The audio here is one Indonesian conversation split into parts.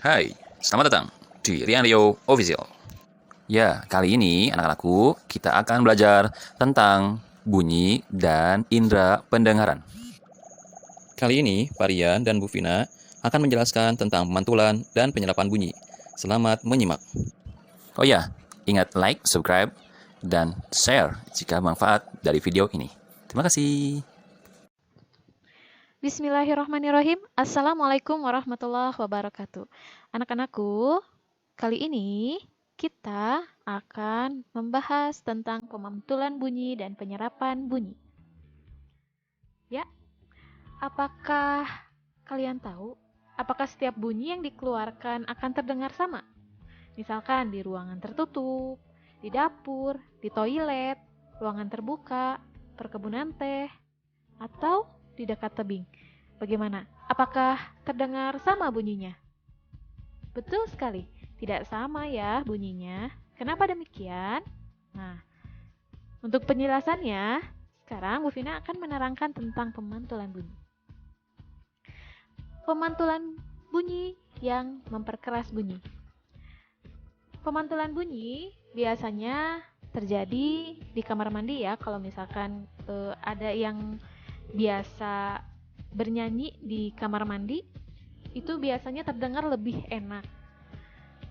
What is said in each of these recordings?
Hai, selamat datang di Rian Rio Official. Ya, kali ini anak-anakku kita akan belajar tentang bunyi dan indera pendengaran. Kali ini Pak Rian dan Bu Vina akan menjelaskan tentang pemantulan dan penyerapan bunyi. Selamat menyimak. Oh ya, ingat like, subscribe, dan share jika manfaat dari video ini. Terima kasih. Bismillahirrahmanirrahim. Assalamualaikum warahmatullahi wabarakatuh. Anak-anakku, kali ini kita akan membahas tentang pemantulan bunyi dan penyerapan bunyi. Ya, apakah kalian tahu apakah setiap bunyi yang dikeluarkan akan terdengar sama? Misalkan di ruangan tertutup, di dapur, di toilet, ruangan terbuka, perkebunan teh, atau di dekat tebing. Bagaimana? Apakah terdengar sama bunyinya? Betul sekali, tidak sama ya bunyinya. Kenapa demikian? Nah, untuk penjelasannya, sekarang Bu Vina akan menerangkan tentang pemantulan bunyi. Pemantulan bunyi yang memperkeras bunyi. Pemantulan bunyi biasanya terjadi di kamar mandi ya. Kalau misalkan ada yang biasa bernyanyi di kamar mandi, itu biasanya terdengar lebih enak.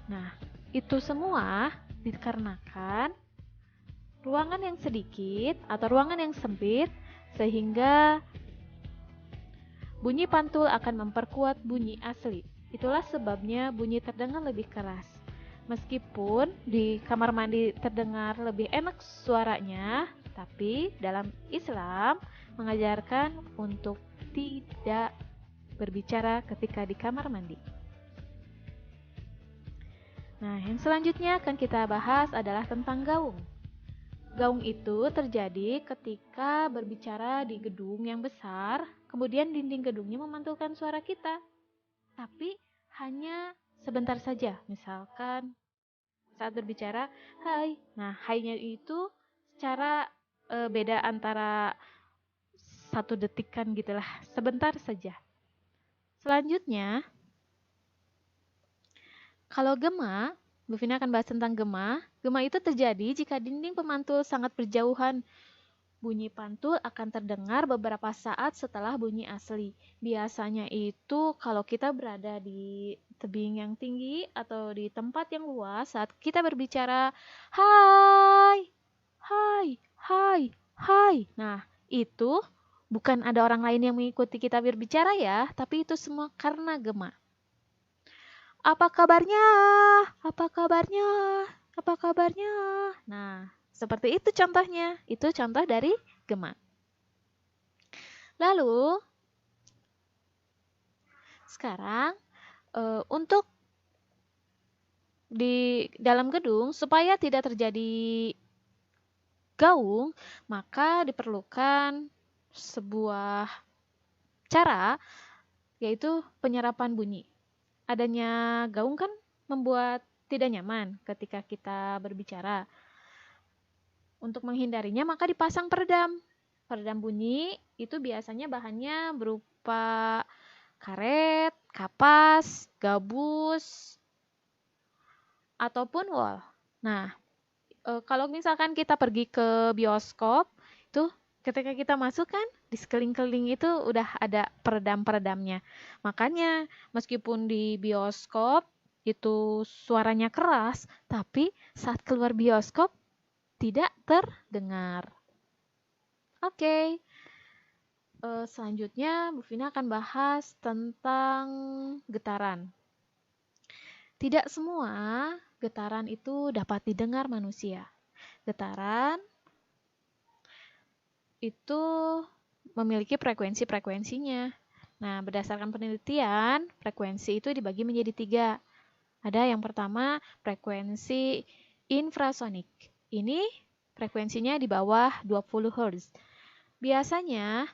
Nah, itu semua dikarenakan ruangan yang sedikit atau ruangan yang sempit, sehingga bunyi pantul akan memperkuat bunyi asli. Itulah sebabnya bunyi terdengar lebih keras. Meskipun di kamar mandi terdengar lebih enak suaranya, tapi dalam Islam mengajarkan untuk tidak berbicara ketika di kamar mandi. Nah, yang selanjutnya akan kita bahas adalah tentang gaung. Gaung itu terjadi ketika berbicara di gedung yang besar, kemudian dinding gedungnya memantulkan suara kita. Tapi hanya sebentar saja, misalkan saat berbicara, hai. Nah, hai-nya itu secara beda antara 1 detikan gitulah, sebentar saja. Selanjutnya, kalau gema, Bu Vina akan bahas tentang gema. Gema itu terjadi jika dinding pemantul sangat berjauhan. Bunyi pantul akan terdengar beberapa saat setelah bunyi asli. Biasanya itu kalau kita berada di tebing yang tinggi atau di tempat yang luas, saat kita berbicara, hai, hai, hai, hai. Nah, itu bukan ada orang lain yang mengikuti kita berbicara ya, tapi itu semua karena gema. Apa kabarnya? Apa kabarnya? Apa kabarnya? Nah, seperti itu contohnya. Itu contoh dari gema. Lalu, sekarang untuk di dalam gedung supaya tidak terjadi gaung, maka diperlukan sebuah cara, yaitu penyerapan bunyi. Adanya gaung kan membuat tidak nyaman ketika kita berbicara. Untuk menghindarinya maka dipasang peredam. Peredam bunyi itu biasanya bahannya berupa karet, kapas, gabus, ataupun wol. Nah, kalau misalkan kita pergi ke bioskop, itu ketika kita masuk kan di sekeliling-keliling itu udah ada peredam-peredamnya. Makanya meskipun di bioskop itu suaranya keras, tapi saat keluar bioskop tidak terdengar. Oke, selanjutnya Bu Vina akan bahas tentang getaran. Tidak semua getaran itu dapat didengar manusia. Getaran itu memiliki frekuensi-frekuensinya. Nah, berdasarkan penelitian, frekuensi itu dibagi menjadi 3. Ada yang pertama, frekuensi infrasonik. Ini frekuensinya di bawah 20 Hz. Biasanya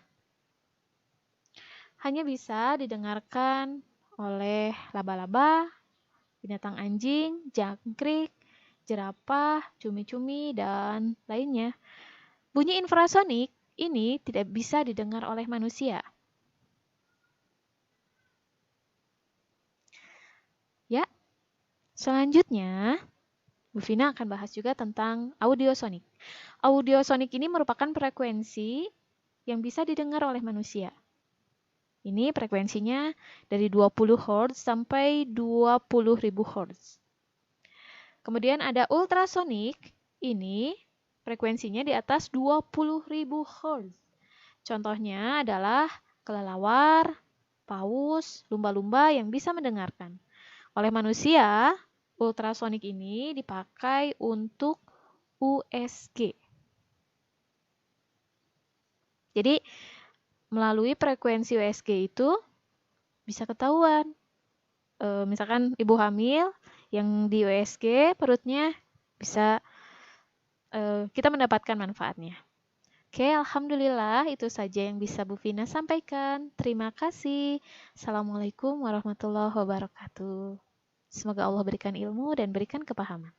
hanya bisa didengarkan oleh laba-laba, binatang anjing, jangkrik, jerapah, cumi-cumi, dan lainnya. Bunyi infrasonik ini tidak bisa didengar oleh manusia. Selanjutnya, Bu Vina akan bahas juga tentang audiosonik. Audiosonik ini merupakan frekuensi yang bisa didengar oleh manusia. Ini frekuensinya dari 20 Hz sampai 20.000 Hz. Kemudian ada ultrasonik, ini frekuensinya di atas 20.000 Hz. Contohnya adalah kelelawar, paus, lumba-lumba yang bisa mendengarkan. Oleh manusia, ultrasonik ini dipakai untuk USG. Jadi, melalui frekuensi USG itu bisa ketahuan. Misalkan ibu hamil yang di USG perutnya bisa kita mendapatkan manfaatnya. Oke, alhamdulillah itu saja yang bisa Bu Vina sampaikan. Terima kasih. Assalamualaikum warahmatullahi wabarakatuh. Semoga Allah berikan ilmu dan berikan kepahaman.